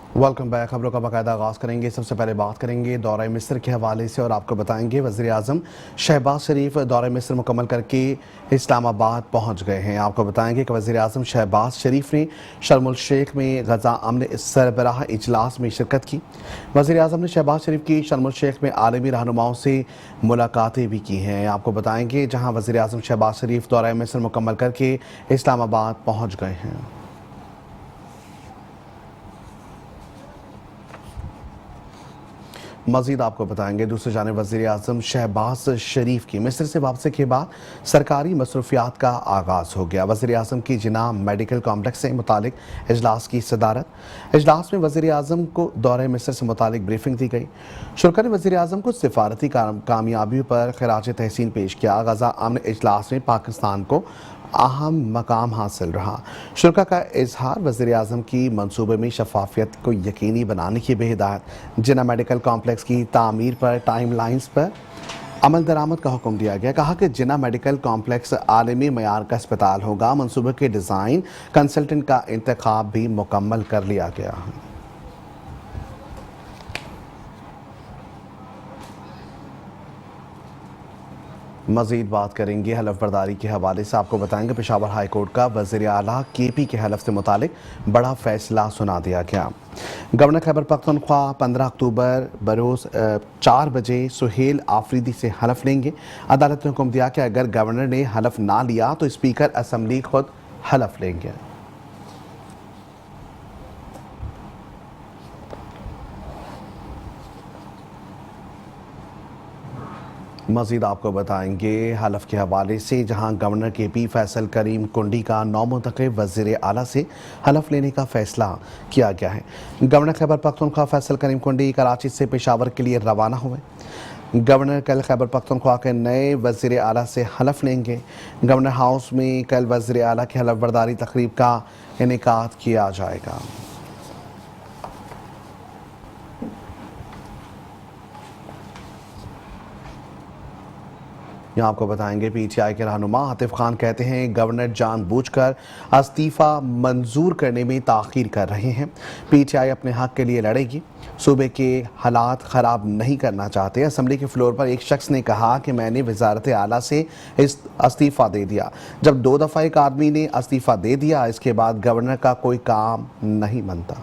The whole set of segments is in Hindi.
Welcome back. खबरों का बाकायदा आगाज करेंगे। सबसे पहले बात करेंगे दौरे मिस्र के हवाले से और आपको बताएंगे वज़ीर आज़म शहबाज शरीफ दौरे मिस्र मुकम्मल करके इस्लामाबाद पहुंच गए हैं। आपको बताएंगे कि वज़ीर आज़म शहबाज शरीफ ने शर्म शेख में गजा अमन सरबराह इजलास में शिरकत की। वज़ीर आज़म ने शहबाज शरीफ की शर्म शेख में आलमी रहनुमाओं से मुलाकातें भी की हैं। आपको बताएंगे जहाँ वज़ीर आज़म शहबाज शरीफ दौरे मिस्र मुकम्मल करके इस्लामाबाद पहुँच गए हैं। मजीद आपको बताएंगे दूसरी जानिब वज़ीर आज़म शहबाज शरीफ की मिस्र से वापसी के बाद सरकारी मसरूफियात का आगाज़ हो गया। वज़ीर आज़म की जिना मेडिकल कॉम्प्लेक्स से मुतालिक इजलास की सदारत। इजलास में वज़ीर आज़म को दौरे मिस्र से मुतालिक ब्रीफिंग दी गई। शुरा ने वज़ीर आज़म को सिफारती कामयाबियों पर खराज तहसीन पेश किया। गजा अमन इजलास में पाकिस्तान को अहम मकाम हासिल रहा। शुरा का इजहार वज़ीर आज़म की मनसूबे में शफाफियत को यकीनी बनाने की बेहिदायत। जिना मेडिकल कॉम्प्लेक्स की तामीर पर टाइम लाइन्स पर अमल दरामद का हुक्म दिया गया। कहा कि जिना मेडिकल कॉम्प्लेक्स आलमी मयार का अस्पताल होगा। मनसूबे के डिज़ाइन कंसल्टेंट का इंतखाब भी मुकम्मल कर लिया गया है। मजीद बात करेंगे हलफ बर्दारी के हवाले से। आपको बताएंगे पेशावर हाई कोर्ट का वज़ीर आला KP के हलफ से मुतालिक बड़ा फैसला सुना दिया गया। गवर्नर खैबर पख्तूनख्वा 15 अक्टूबर बरोज़ 4 बजे सुहेल आफरीदी से हलफ लेंगे। अदालत ने हुक्म दिया कि अगर गवर्नर ने हलफ ना लिया तो स्पीकर असम्बली खुद हलफ लेंगे। मजीद आपको बताएंगे हलफ के हवाले से जहां गवर्नर KP फैसल करीम कुंडी का नौमुंतखब वज़ीर आला से हलफ लेने का फैसला किया गया है। गवर्नर खैबर पख्तूनख्वा फैसल करीम कुंडी कराची से पेशावर के लिए रवाना हुए। गवर्नर कल खैबर पख्तूनख्वा के नए वज़ीर आला से हलफ लेंगे। गवर्नर हाउस में कल वज़ीर आला की हलफ बर्दारी तकरीब का इनेकाद किया जाएगा। यहाँ आपको बताएंगे PTI के रहनुमा आतिफ खान कहते हैं गवर्नर जानबूझकर इस्तीफ़ा मंजूर करने में ताख़ीर कर रहे हैं। PTI अपने हक के लिए लड़ेगी। सूबे के हालात ख़राब नहीं करना चाहते। असम्बली के फ्लोर पर एक शख्स ने कहा कि मैंने वज़ारत आला से इस्तीफ़ा दे दिया। जब 2 दफ़ा एक आदमी ने इस्तीफ़ा दे दिया इसके बाद गवर्नर का कोई काम नहीं बनता।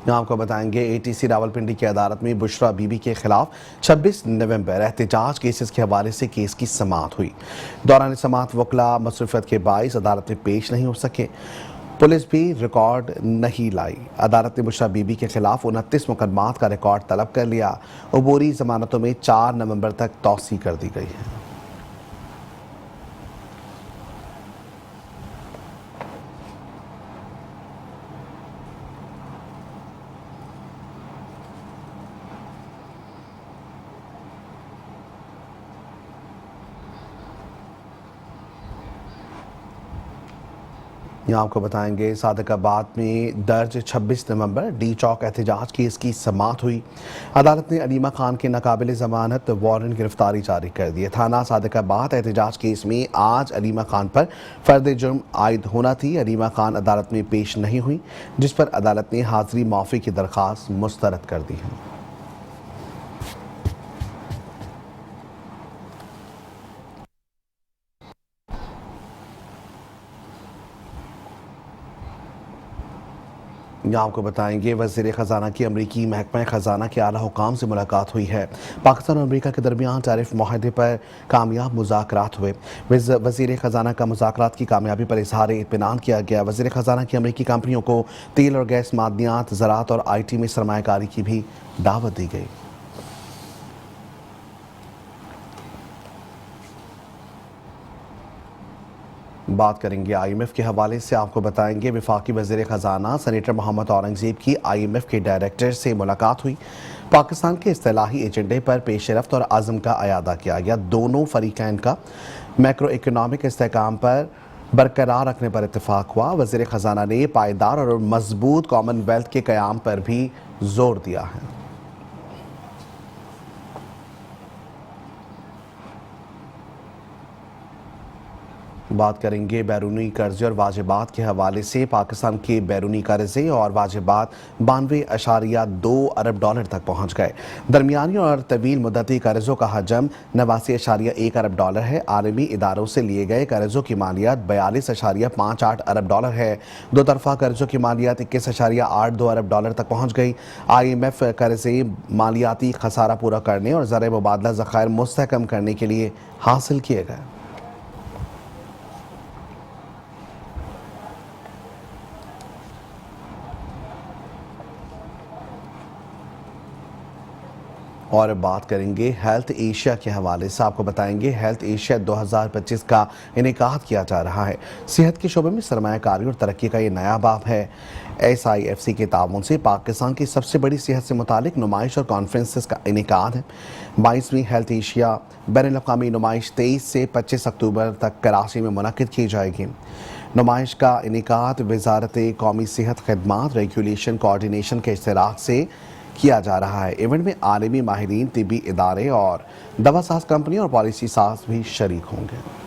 आपको बताएंगे ATC रावलपिंडी की अदालत में बुशरा बीबी के खिलाफ 26 नवंबर एहतजाज केसेस के हवाले से केस की समाअत हुई। दौरान समाअत वकला मसरूफियत के बाइस अदालत में पेश नहीं हो सके। पुलिस भी रिकॉर्ड नहीं लाई। अदालत ने बुशरा बीबी के खिलाफ 29 मुकदमात का रिकॉर्ड तलब कर लिया। अबूरी जमानतों में 4 नवंबर तक तौसी कर दी गई है। यहाँ आपको बताएंगे सादिकाबाद में दर्ज 26 नवंबर डी चौक एहतजाज केस की समाअत हुई। अदालत ने अलीमा खान के नाकाबिल ज़मानत वारंट गिरफ्तारी जारी कर दी है। थाना सादिकाबाद एहतजाज केस में आज अलीमा खान पर फर्द जुर्म आयद होना थी। अलीमा खान अदालत में पेश नहीं हुई जिस पर अदालत ने हाजिरी माफ़ी की दरख्वास्त मुस्तरद कर दी है। यहाँ आपको बताएंगे वज़ीर ख़जाना की अमरीकी महकमा ख़जाना के आला हुकाम से मुलाकात हुई है। पाकिस्तान और अमरीका के दरमियान टैरिफ माहदे पर कामयाब मुज़ाकरात हुए। वज़ीर ख़जाना का मुज़ाकरात की कामयाबी पर इज़हार इत्मीनान किया गया। वज़ीर ख़जाना की अमरीकी कंपनियों को तेल और गैस मादनियात ज़राअत और IT में सरमायाकारी की भी दावत दी गई। बात करेंगे IMF के हवाले से। आपको बताएंगे वफाकी वज़ीर ख़जाना सेनेटर मोहम्मद औरंगज़ेब की IMF के डायरेक्टर से मुलाकात हुई। पाकिस्तान के इस्तिलाही एजेंडे पर पेशरफ्त और आज़म का अयादा किया गया। दोनों फरीक़ैन का मैक्रो इकनॉमिक इस्तेहकाम पर बरकरार रखने पर इत्तफाक हुआ। वज़ीर ख़जाना ने पायदार और मजबूत कॉमनवेल्थ के क़याम पर भी जोर दिया है। बात करेंगे बैरूनी कर्जे और वाजिबात के हवाले से। पाकिस्तान के बैरूनी कर्जे और वाजिबात 92.2 अरब डॉलर तक पहुंच गए। दरमियानी और तवील मुद्दती कर्जों का हजम 89.1 अरब डॉलर है। आलमी इदारों से लिए गए कर्जों की मालियात 42.58 अरब डॉलर है। दो तरफा कर्जों की मालियात 21.82 अरब डॉलर तक पहुंच गई। IMF कर्जे मालियाती खसारा पूरा करने और ज़र मुबादला ज़खायर मुस्तहकम करने के लिए हासिल किए गए। और बात करेंगे हेल्थ एशिया के हवाले से। आपको बताएंगे हेल्थ एशिया 2025 का इनेकाद किया जा रहा है। सेहत के शोबे में सरमायाकारी और तरक्की का ये नया बाब है। SIFC के ताउन से पाकिस्तान की सबसे बड़ी सेहत से मुतालिक नुमाइश और कॉन्फ्रेंसेस का इनेकाद है। 22वीं हेल्थ एशिया बैनुल-अक़वामी नुमाइश 23 से 25 अक्टूबर तक कराची में मुनक़िद की जाएगी। नुमाइश का इनेकाद वज़ारत कौमी सेहत खदमात रेगुलेशन कोऑर्डिनेशन के इश्तिराक से किया जा रहा है। इवेंट में आलमी माहिरीन, तिब्बी इदारे और दवा साज कंपनी और पॉलिसी साज भी शरीक होंगे।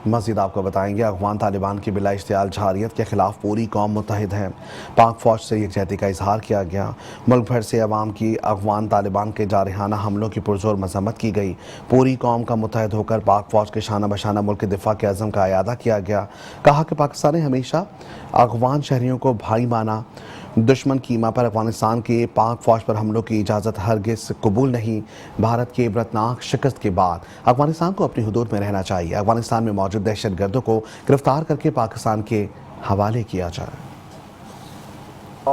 मज़ीद आपको बताएंगे अफगान तालिबान की बिला इश्तियाल जहारियत के खिलाफ पूरी कौम मुत्तहिद है। पाक फौज से यकजहती का इजहार किया गया। मुल्क भर से अवाम की अफगान तालिबान के जारहाना हमलों की पुरजोर मजम्मत की गई। पूरी कौम का मुत्तहिद होकर पाक फौज के शाना बशाना मुल्क के दिफा के अज़म का अयादा किया गया। कहा कि पाकिस्तान ने हमेशा अफगान शहरियों को भाई माना। दुश्मन कीमा पर अफगानिस्तान के पाक फौज पर हमलों की इजाज़त हरगिज़ कबूल नहीं। भारत के इबरतनाक शिकस्त के बाद अफगानिस्तान को अपनी हुदूद में रहना चाहिए। अफगानिस्तान में मौजूद दहशतगर्दों को गिरफ्तार करके पाकिस्तान के हवाले किया जाए।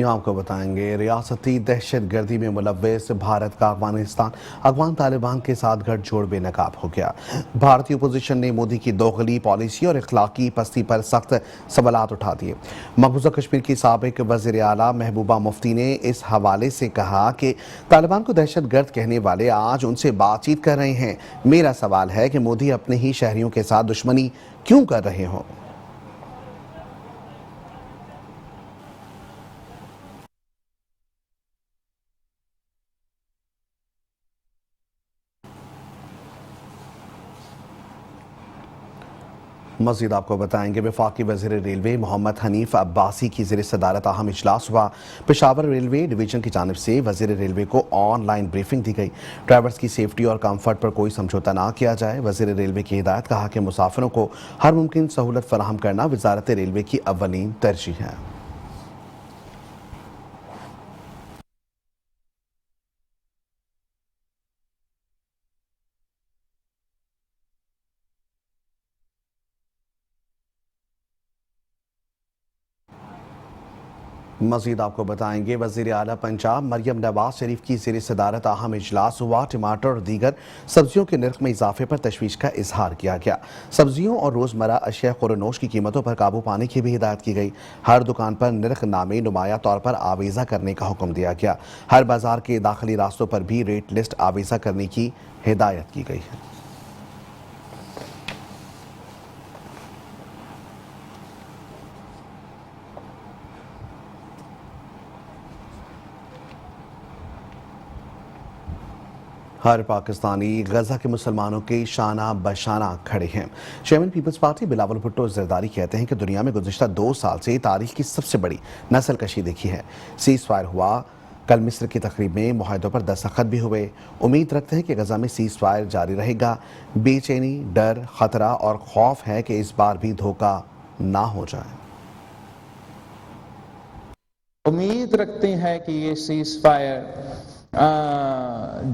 यहाँ आपको बताएंगे रियासती दहशत गर्दी में मुलव्वस भारत का अफगान तालिबान के साथ गठजोड़ बेनकाब हो गया। भारतीय अपोजिशन ने मोदी की दोगली पॉलिसी और इखलाकी पस्ती पर सख्त सवालात उठा दिए। मकबूजा कश्मीर की साबिक वज़ीर आला महबूबा मुफ्ती ने इस हवाले से कहा कि तालिबान को दहशत गर्द कहने वाले आज उनसे बातचीत कर रहे हैं। मेरा सवाल है कि मोदी अपने ही शहरियों के साथ दुश्मनी क्यों कर रहे हों। मज़ीद आपको बताएंगे वफाकी वज़ीर रेलवे मोहम्मद हनीफ अब्बासी की ज़ेर सदारत अहम इजलास हुआ। पेशावर रेलवे डिवीज़न की जानिब से वज़ीर रेलवे को ऑनलाइन ब्रीफिंग दी गई। ड्राइवर्स की सेफ्टी और कम्फर्ट पर कोई समझौता ना किया जाए। वज़ीर रेलवे की हिदायत, कहा कि मुसाफिरों को हर मुमकिन सहूलत फराहम करना वज़ारत रेलवे की अव्वलीन तरजीह है। मज़ीद आपको बताएंगे वज़ीर आला पंजाब मरियम नवाज शरीफ की ज़ेर सदारत अहम इजलास हुआ। टमाटर और दीगर सब्जियों के नर्ख में इजाफे पर तशवीश का इजहार किया गया। सब्जियों और रोज़मर्रा अशिया खुरनोश की कीमतों पर काबू पाने की भी हिदायत की गई। हर दुकान पर नर्ख नामे नुमाया तौर पर आवेज़ा करने का हुक्म दिया गया। हर बाजार के दाखिली रास्तों पर भी रेट लिस्ट आवेज़ा करने की हिदायत की गई है। हर पाकिस्तानी गजा के मुसलमानों के शाना बशाना खड़े हैं। Chairman Peoples Party Bilawal Bhutto Zardari कहते हैं कि दुनिया में गुज़िश्ता 2 साल से तारीख की सबसे बड़ी नस्ल कशी देखी है। सीज़ फायर हुआ, कल मिस्र की तकरीब में मुआहदों पर दस्तखत भी हुए। उम्मीद रखते हैं कि गजा में सीज़ फायर जारी रहेगा। बेचैनी, डर, खतरा और खौफ है कि इस बार भी धोखा ना हो जाए। उम्मीद रखते हैं कि ये सीज फायर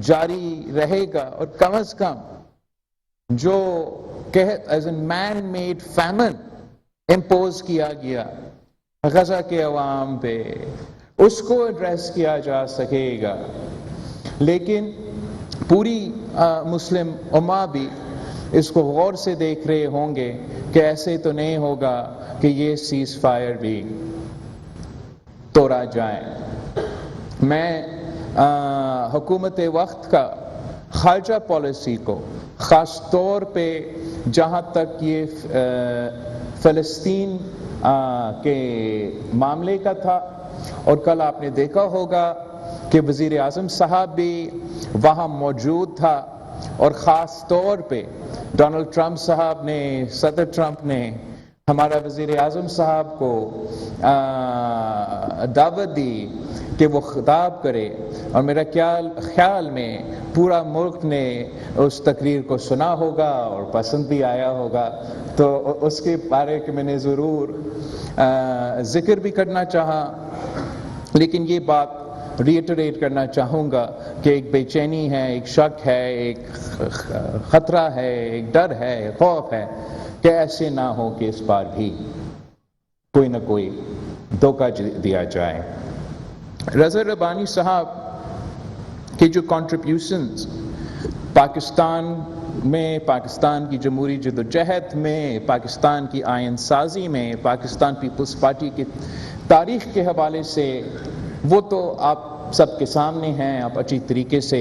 जारी रहेगा और कम से कम जो age an man made famine impose किया गया गजा के अवाम पे, उसको एड्रेस किया जा सकेगा। लेकिन पूरी मुस्लिम उम्मा भी इसको गौर से देख रहे होंगे कि ऐसे तो नहीं होगा कि ये सीज फायर भी तोड़ा जाए। मैं हुकूमत वक्त का खारजा पॉलिसी को ख़ास तौर पे जहाँ तक ये फ़लस्तीन के मामले का था, और कल आपने देखा होगा कि वज़ीर आज़म साहब भी वहाँ मौजूद था, और ख़ास तौर पे डोनाल्ड ट्रंप साहब ने, सदर ट्रंप ने हमारा वज़ीर आज़म साहब को दावत दी कि वो खिताब करे, और मेरा ख्याल में पूरा मुल्क ने उस तकरीर को सुना होगा और पसंद भी आया होगा। तो उसके बारे में मैंने ज़रूर ज़िक्र भी करना चाहा, लेकिन ये बात रिएटरेट करना चाहूँगा कि एक बेचैनी है, एक शक है, एक ख़तरा है, एक डर है, खौफ है कि ऐसे ना हो कि इस बार भी कोई ना कोई धोखा दिया जाए। रज़ा रब्बानी साहब के जो कंट्रीब्यूशंस पाकिस्तान में, पाकिस्तान की जमहूरी जदोजहद में, पाकिस्तान की आयन साजी में, पाकिस्तान पीपल्स पार्टी की तारीख के हवाले से, वो तो आप सबके सामने हैं। आप अच्छी तरीके से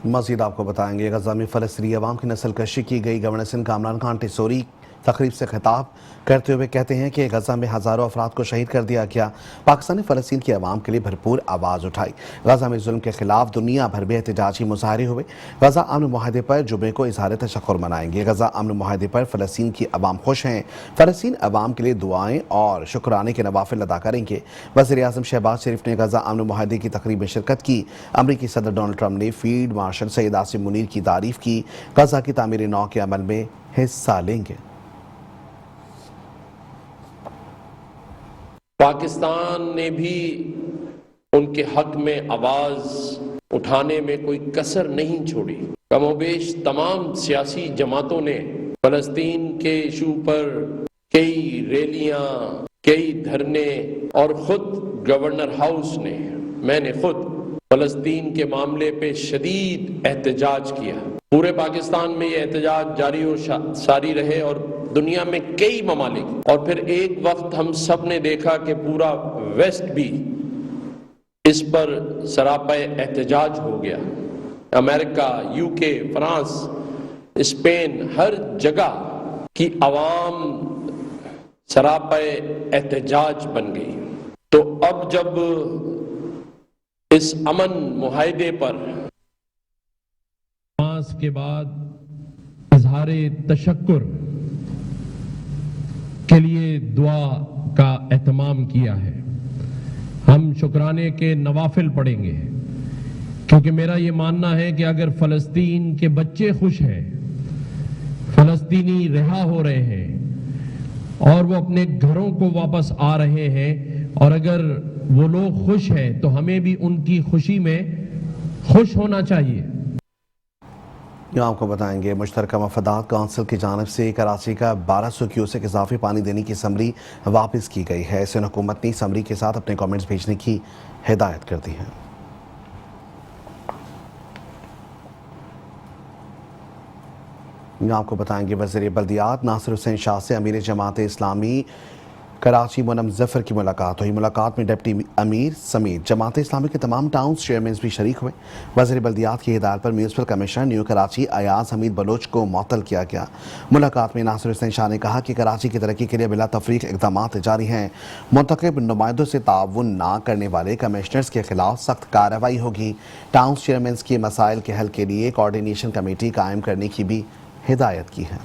मज़ीद आपको बताएंगे गजा में फ़लस्तीनी अवाम की नस्ल कशी की गई। गवर्नर सिंध कामरान खान टेसोरी तकरीब से खिताब करते हुए कहते हैं कि गजा में हज़ारों अफराद को शहीद कर दिया गया। पाकिस्तान ने फ़लस्तीन की अवाम के लिए भरपूर आवाज़ उठाई। गजा में जुल्म के खिलाफ दुनिया भर में एहतजाजी मुजाहरे हुए। गजा अमन मुआहदे पर जुमे को इज़हार तशक्कुर मनाएंगे। गजा अमन मुआहदे पर फ़लस्तीन की अवाम खुश हैं। फ़लस्तीन अवाम के लिए दुआएं और शुक्राने के नवाफिल अदा करेंगे। वज़ीर आज़म शहबाज शरीफ ने गजा अमन मुआहदे की तकरीब में शिरकत की। अमरीकी सदर डोनाल्ड ट्रंप ने फील्ड मार्शल सैयद आसिम मुनीर की तारीफ की। गजा की तामीर नौ के अमल में हिस्सा लेंगे। पाकिस्तान ने भी उनके हक में आवाज उठाने में कोई कसर नहीं छोड़ी। कमोबेश तमाम सियासी जमातों ने फलस्तीन के इशू पर कई रैलियां, कई धरने, और खुद गवर्नर हाउस ने, मैंने खुद फलस्तीन के मामले पे शदीद एहतजाज किया। पूरे पाकिस्तान में ये एहतजाज जारी और सारी रहे, और दुनिया में कई ममालिक, और फिर एक वक्त हम सब ने देखा कि पूरा वेस्ट भी इस पर सरापा एहतजाज हो गया। अमेरिका, यूके, फ्रांस, स्पेन, हर जगह की आवाम सरापा एहतजाज बन गई। तो अब जब इस अमन मुआहदे पर के बाद इजहारे तशक्कुर के लिए दुआ का एहतमाम किया है, हम शुक्राने के नवाफिल पढ़ेंगे, क्योंकि मेरा ये मानना है कि अगर फ़लस्तीन के बच्चे खुश हैं, फ़लस्तीनी रिहा हो रहे हैं और वो अपने घरों को वापस आ रहे हैं, और अगर वो लोग खुश हैं तो हमें भी उनकी खुशी में खुश होना चाहिए। यहाँ आपको बताएंगे मुश्तरका मफादात काउंसिल की जानिब से कराची का 1200 क्यूसेक इजाफी पानी देने की समरी वापस की गई है। सिंध हुकूमत ने समरी के साथ अपने कमेंट्स भेजने की हिदायत कर दी है। यहाँ आपको बताएंगे वज़ीर बल्दियात नासिर हुसैन शाह से अमीर जमात इस्लामी कराची मुनम जफर की मुलाकात हुई। मुलाकात में डिप्टी अमीर समेत जमात इस्लामी के तमाम टाउन चेयरमैन भी शरीक हुए। वज़ीर बल्दियात की हिदायत पर municipal commissioner New Karachi Ayaz Hameed Baloch को मुअत्तल किया गया। मुलाकात में नासिर हुसैन शाह ने कहा कि कराची की तरक्की के लिए बिला तफरीक इक़दाम जारी हैं। मुंतखब नुमाइंदों से ताउन ना करने वाले कमिश्नर्स के खिलाफ सख्त कार्रवाई होगी। टाउन चेयरमैन के मसाइल के हल के लिए कोऑर्डिनेशन कमेटी कायम करने की भी हिदायत की है।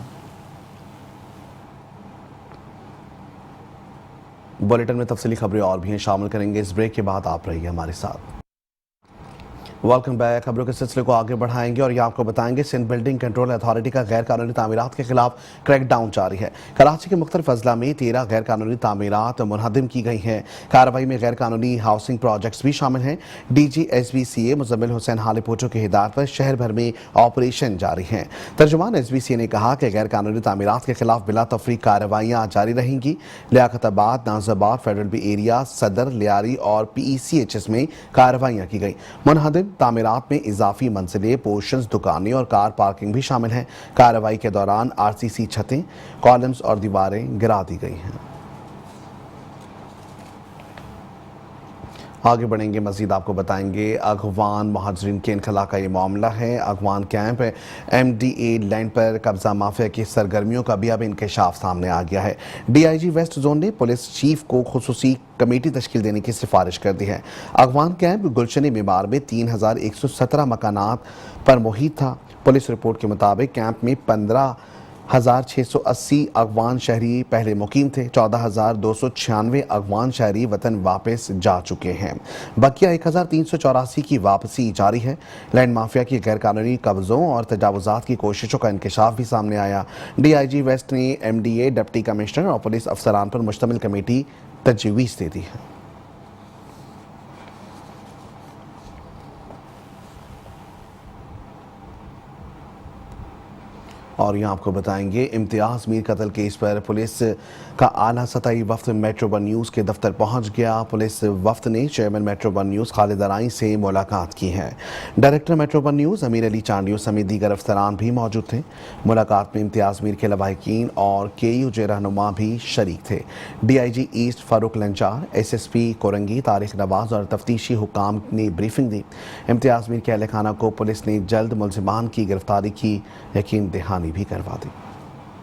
बुलेटिन में तफसीली खबरें और भी हैं, शामिल करेंगे। इस ब्रेक के बाद आप रहिए हमारे साथ। Welcome back. खबरों के सिलसिले को आगे बढ़ाएंगे और ये आपको बताएंगे सिंध बिल्डिंग कंट्रोल अथॉरिटी का गैर कानूनी तामीरात के खिलाफ क्रैकडाउन जारी है। कराची के मुख्तलिफ अजला में 13 गैर कानूनी तामीरात मुनहदिम की गई हैं। कार्रवाई में गैर कानूनी हाउसिंग प्रोजेक्ट्स भी शामिल हैं। DG-SBCA मुजम्मिल हुसैन हालीपोटो की हिदायत पर शहर भर में ऑपरेशन जारी हैं। तर्जुमान SBCA ने कहा कि गैर कानूनी तामीरात के खिलाफ बिला तफरीक कार्रवाइयाँ जारी रहेंगी। लियाकताबाद, नाजिबाद, फेडरल बी एरिया, सदर, लियारी और PECHS में कार्रवाइयाँ की गई। मुनहदिम तामीरात में इजाफी मंजिलें, पोर्शंस, दुकानें और कार पार्किंग भी शामिल हैं। कार्रवाई के दौरान RCC छतें, कॉलम्स और दीवारें गिरा दी गई हैं। आगे बढ़ेंगे, मजीद आपको बताएंगे अगवान महाजरीन के इनखला का ये मामला है। अगवान कैंप MDA लैंड पर कब्जा माफिया की सरगर्मियों का भी अब इंकशाफ सामने आ गया है। DIG वेस्ट जोन ने पुलिस चीफ को खुसूसी कमेटी तश्कील देने की सिफारिश कर दी है। अगवान कैंप गुलशनी मीमार में 3117 मकानात पर मुहित था। पुलिस रिपोर्ट के मुताबिक कैंप में 15,680 अगवान शहरी पहले मुकीम थे। 14,296 अगवान शहरी वतन वापस जा चुके हैं। बकिया 1,384 की वापसी जारी है। लैंड माफिया की गैरकानूनी कब्जों और तजावुजात की कोशिशों का इंकशाफ भी सामने आया। DIG वेस्ट ने MDA, डिप्टी कमिश्नर और पुलिस अफसरान पर मुश्तमिल कमेटी तजवीज़ दे दी है। और यहाँ आपको बताएंगे इम्तियाज मीर कत्ल केस पर पुलिस का आला सतही वफ्द मेट्रो वन न्यूज़ के दफ्तर पहुँच गया। पुलिस वफ्द ने chairman metro one news Khalid Arain से मुलाकात की है। डायरेक्टर मेट्रो वन न्यूज़ अमीर अली चांडियो समेत दीगर अफसरान भी मौजूद थे। मुलाकात में इम्तियाज मीर के लवाहिकीन और KUJ रहनुमा भी शरीक थे। DIG east Farooq Lanjar, SSP Korangi Tariq Nawaz और तफ्तीशी हुकाम ने ब्रीफिंग दी। इम्तियाज मीर के अहल खाना को पुलिस ने जल्द मुलजिमान की गिरफ्तारी की यकीन दहानी भी करवा दी।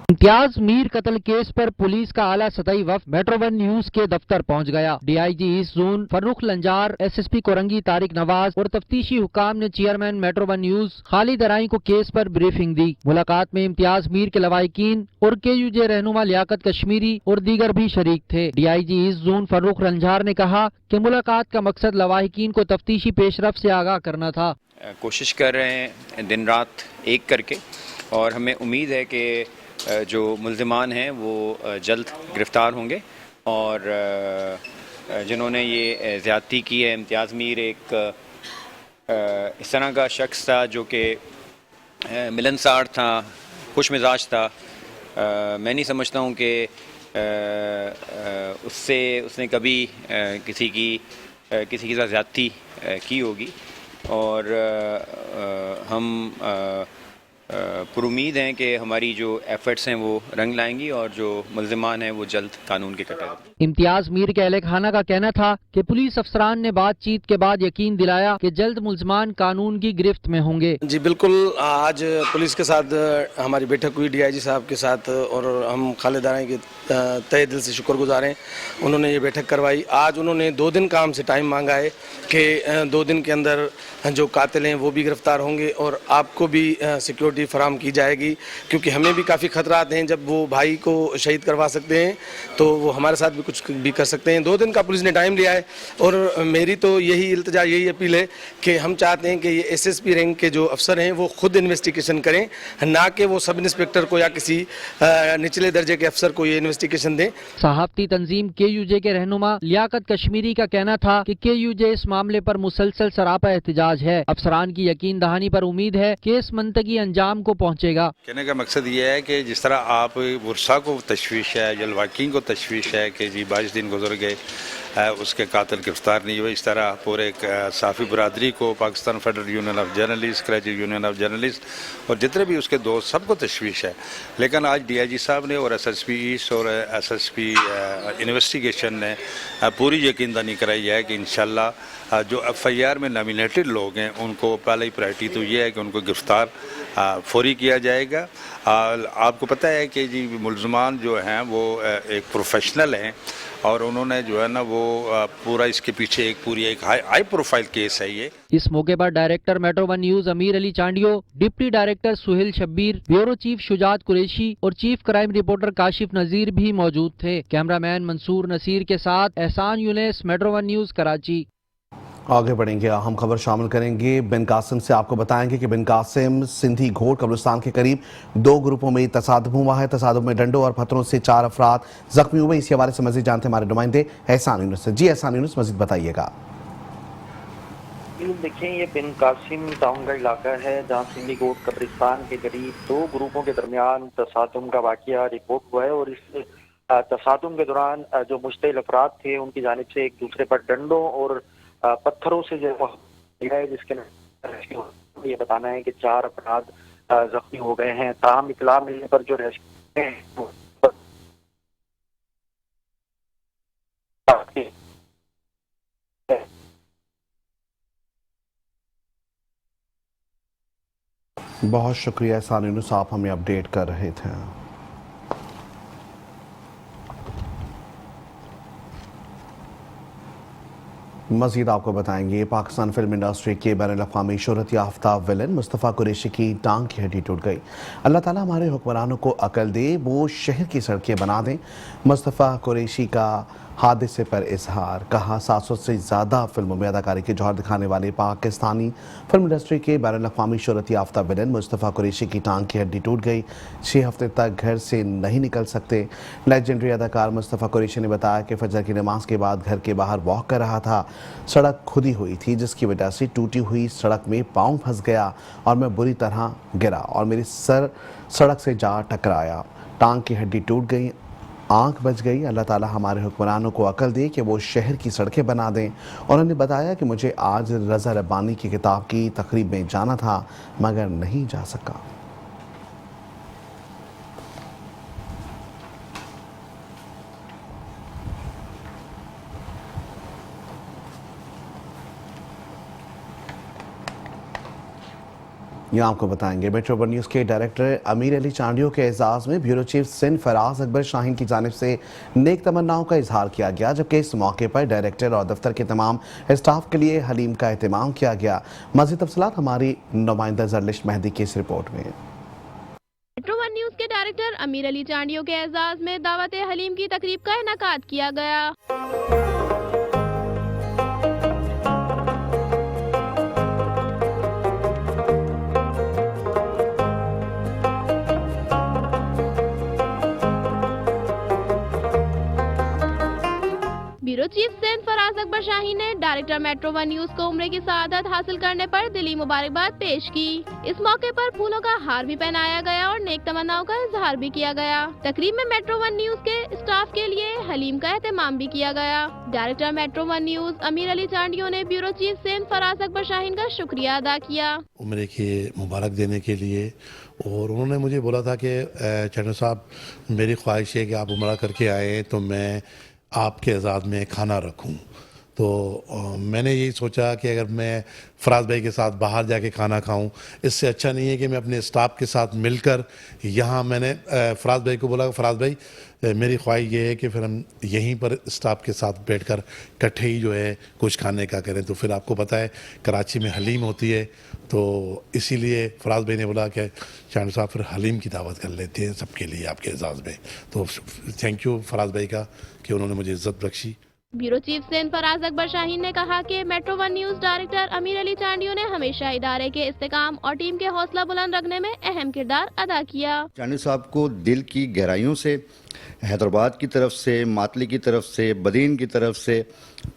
इम्तियाज मीर कत्ल केस पर पुलिस का आला सतही वफ्द मेट्रो वन न्यूज के दफ्तर पहुंच गया। DIG east zone Farrukh Lanjar, SSP Korangi Tariq Nawaz और तफ्तीशी हुकाम ने chairman metro one news Khalid Arain को केस पर ब्रीफिंग दी। मुलाकात में इम्तियाज मीर के लवाहिकीन और KUJ रहनुमा लियाकत कश्मीरी और दीगर भी शरीक थे। DIG east zone Farrukh Lanjar ने कहा कि मुलाकात का मकसद लवाहिकीन को तफ्तीशी पेशरफ से आगाह करना था। कोशिश कर रहे हैं दिन रात एक करके, और हमें उम्मीद है कि जो मुल्ज़िमान हैं वो जल्द गिरफ़्तार होंगे। और जिन्होंने ये ज़्यादती की है, इम्तियाज़ मीर एक इस तरह का शख्स था जो कि मिलनसार था, खुश मिजाज था। मैं नहीं समझता हूँ कि उसने कभी किसी के साथ ज़्यादती की होगी। और हम पुरुमीद हैं कि हमारी जो एफर्ट्स हैं वो रंग लाएंगी और जो मुल्ज़िमान हैं वो जल्द कानून के कटघरे। इम्तियाज मीर के अहले खाना का कहना था कि पुलिस अफसरान ने बातचीत के बाद यकीन दिलाया कि जल्द मुल्ज़िमान कानून की गिरफ्त में होंगे। जी बिल्कुल, आज पुलिस के साथ हमारी बैठक हुई DIG साहब के साथ, और हम खालिद अराई के तहे दिल से शुक्रगुजार हैं। उन्होंने ये बैठक करवाई। आज उन्होंने 2 दिन का हमसे टाइम मांगा है कि 2 दिन के अंदर जो कातिल हैं वो भी गिरफ्तार होंगे और आपको भी सिक्योरिटी फराम की जाएगी, क्योंकि हमें भी काफ़ी खतरात हैं। जब वो भाई को शहीद करवा सकते हैं तो वो हमारे साथ भी कुछ भी कर सकते हैं। 2 दिन का पुलिस ने टाइम लिया है, और मेरी तो यही इल्तिजा, यही अपील है कि हम चाहते हैं कि ये SSP रैंक के जो अफसर हैं वो खुद इन्वेस्टिगेशन करें, ना कि वो सब इंस्पेक्टर को या किसी निचले दर्जे के अफसर को ये इन्वेस्टिगेशन दें। सहाफ़ती तंजीम KUJ के रहनुमा लियाकत कश्मीरी का कहना था कि KUJ इस मामले पर मुसलसल सरापा एहतजाज है। अफसरान की यकीन दहानी पर उम्मीद है कि इस मंतकी अंजाम को पहुँचेगा। कहने का मकसद ये है कि जिस तरह आप वर्षा को तशवीश है, जलवाकिन को तशवीश है कि जी 22 दिन गुजर गए, उसके कातिल गिरफ्तार नहीं हुए। इस तरह पूरे साफ़ी बरदरी को, Pakistan federal union of journalist, Karachi union of journalist और जितने भी उसके दोस्त, सबको तशवीश है। लेकिन आज DIG साहब ने और SSP ईस्ट और SSP इन्वेस्टिगेशन ने पूरी यकीनदानी कराई है कि इंशाल्लाह जो FIR में नॉमिनेटेड लोग हैं उनको पहले ही प्रायोरिटी तो ये है कि उनको गिरफ्तार फौरी किया जाएगा। आपको पता है कि जी मुलजमान जो हैं वो एक प्रोफेशनल हैं और उन्होंने जो है ना वो पूरा इसके पीछे एक हाई प्रोफाइल केस है ये। इस मौके पर director metro 1 News Amir Ali Chandio, deputy director Suhail Shabbir, bureau chief Shujaat Qureshi और chief crime reporter Kashif Nazir भी मौजूद थे। कैमरामैन मंसूर नसीर के साथ एहसान यूनिस, मेट्रो 1 न्यूज कराची। आगे बढ़ेंगे, अहम खबर शामिल करेंगे। बिन कासिम से आपको बताएंगे कि बिन कासिम सिंधी घोट कब्रिस्तान के करीब 2 ग्रुपों में तसादुम हुआ है। तसादुम में डंडों और पत्थरों से 4 अफराद जख्मी हुए। इसी हवाले से मजीद जानते हमारे नुमाइंदे एहसान यूनुस से। जी एहसान यूनुस, मजीद बताइएगा। देखिए, ये बिन कासिम टाउन का इलाका है जहाँ सिंधी घोट कब्रिस्तान के करीब 2 ग्रुपों के दरमियान तसादुम का वाकया रिपोर्ट हुआ है और इस तसादुम के दौरान जो मुश्तिल अफराद थे उनकी जानिब से एक दूसरे पर डंडों और पत्थरों से जो है, जिसके ये बताना है कि 4 अफराद जख्मी हो गए हैं। ताहम इतला मिलने पर जो रेस्क्यू बहुत शुक्रिया एहसान यूनुस, आप हमें अपडेट कर रहे थे। मजीद आपको बताएंगे, पाकिस्तान फिल्म इंडस्ट्री के बैनुल-अक़वामी शोहरत याफ्ता विलन मुस्तफ़ा कुरैशी की टांग की हड्डी टूट गई। अल्लाह ताला हमारे हुक्मरानों को अकल दे, वो शहर की सड़कें बना दें। मुस्तफ़ा कुरैशी का हादसे पर इजहार, कहा 700 से ज़्यादा फिल्मों में अदाकारी के जौहर दिखाने वाले पाकिस्तानी फिल्म इंडस्ट्री के बैनुल-अक़वामी शोहरत याफ्ता विलन मुस्तफ़ा कुरैशी की टांग की हड्डी टूट गई। 6 हफ्ते तक घर से नहीं निकल सकते। लेजेंडरी अदाकार मुस्तफ़ा कुरैशी ने बताया कि फजर की नमाज के बाद घर के बाहर वॉक कर रहा था। सड़क खुदी हुई थी जिसकी वजह से टूटी हुई सड़क में पाँव फंस गया और मैं बुरी तरह गिरा और मेरी सर सड़क से जा टकराया। टांग की हड्डी टूट गई, आंख बच गई। अल्लाह ताला हमारे हुक्मरानों को अकल दे कि वो शहर की सड़कें बना दें। उन्होंने बताया कि मुझे आज रज़ा रब्बानी की किताब की तकरीब में जाना था मगर नहीं जा सका। यहाँ आपको बताएंगे, मेट्रो 1 न्यूज़ के डायरेक्टर अमीर अली चांडियो के एजाज़ में ब्यूरो चीफ सिंध फराज अकबर शाहीन की जानिब से नेक तमन्नाओं का इजहार किया गया, जबकि इस मौके पर डायरेक्टर और दफ्तर के तमाम स्टाफ के लिए हलीम का एहतमाम किया गया। मज़ीद तफसीलात हमारी नुमाइंदा जर्लिश मेहदी की इस रिपोर्ट में। मेट्रो 1 न्यूज़ के डायरेक्टर अमीर अली चांडियो के एजाज़ में दावत हलीम की तकरीब का इनेकाद किया गया। ब्यूरो चीफ सिंध फराज अकबर शाहीन ने डायरेक्टर मेट्रो 1 न्यूज़ को उम्रे की सआदत हासिल करने पर दिली मुबारकबाद पेश की। इस मौके पर फूलों का हार भी पहनाया गया और नेक तमन्नाओं का इजहार भी किया गया। तकरीब में मेट्रो 1 न्यूज़ के स्टाफ के लिए हलीम का एहतमाम भी किया गया। डायरेक्टर मेट्रो 1 न्यूज़ अमीर अली चांडियो ने ब्यूरो चीफ सिंध फराज अकबर शाहीन का शुक्रिया अदा किया उम्रे की मुबारक देने के लिए। और उन्होंने मुझे बोला था कि चांडियो साहब, मेरी ख्वाहिश है कि आप उम्रा करके आए तो मैं आपके एजाज़ में खाना रखूं। तो मैंने यही सोचा कि अगर मैं फराज भाई के साथ बाहर जाके खाना खाऊं, इससे अच्छा नहीं है कि मैं अपने स्टाफ के साथ मिलकर यहाँ। मैंने फराज भाई को बोला, फराज भाई मेरी ख्वाहिश ये है कि फिर हम यहीं पर स्टाफ के साथ बैठकर इकट्ठे ही जो है कुछ खाने का करें। तो फिर आपको पता है कराची में हलीम होती है, तो इसीलिए फराज भाई ने बोला कि चांडियो साहब फिर हलीम की दावत कर लेते हैं सबके लिए आपके एजाज़ में। तो थैंक यू फराज भाई का कि उन्होंने मुझे इज्जत बख्शी। ब्यूरो चीफ सिंध फराज अकबर शाहीन ने कहा कि मेट्रो 1 न्यूज़ डायरेक्टर अमीर अली चांडियो ने हमेशा इदारे के इस्तेकाम और टीम के हौसला बुलंद रखने में अहम किरदार अदा किया। चांडियो साहब को दिल की गहराइयों से हैदराबाद की तरफ से, मातली की तरफ से, बदीन की तरफ से,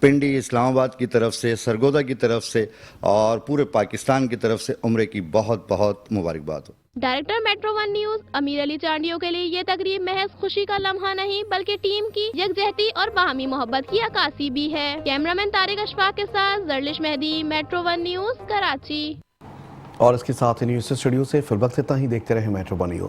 पिंडी इस्लामाबाद की तरफ से, सरगोदा की तरफ से और पूरे पाकिस्तान की तरफ से उम्रे की बहुत बहुत मुबारकबाद हो। Director metro one news Amir Ali Chandio के लिए ये तकरीब महज खुशी का लम्हा नहीं बल्कि टीम की यकजहती और बाहमी मोहब्बत की अक्कासी भी है। कैमरामैन तारिक अशफाक के साथ Zarlish Mehdi, metro one news, Karachi. और इसके साथ ही न्यूज स्टूडियो से फिलहाल इतना ही। देखते रहे मेट्रो वन न्यूज।